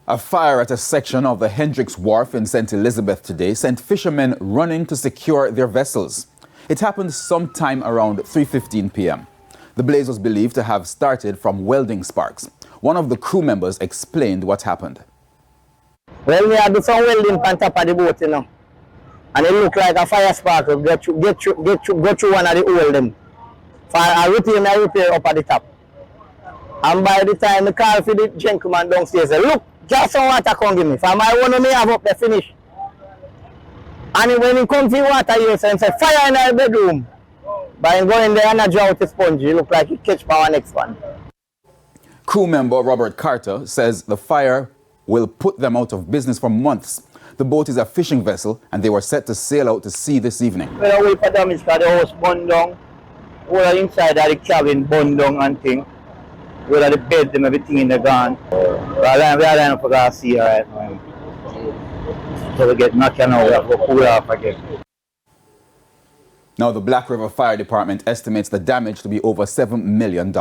A fire at a section of the Hendricks Wharf in St. Elizabeth today sent fishermen running to secure their vessels. It happened sometime around 3:15 p.m. The blaze was believed to have started from welding sparks. One of the crew members explained what happened. Well, we had some welding on top of the boat, you know. And it looked like a fire spark will go through one of the hole them. For a repair up at the top. And by the time the call for the gentleman downstairs, said, look, just some water come give me. For my one me have up the finish. And when he come for water, he said, fire in our bedroom. By going there and I draw out the sponge, it looked like he catch for our next one. Crew member Robert Carter says the fire will put them out of business for months. The boat is a fishing vessel and they were set to sail out to sea this evening. Well, we put damage because the house burned down. All inside of the cabin burned down and things. All of the bed and everything in the gun. We are lining up for the sea right now. So we get knocked out, we have to pull off again. Now the Black River Fire Department estimates the damage to be over $7 million.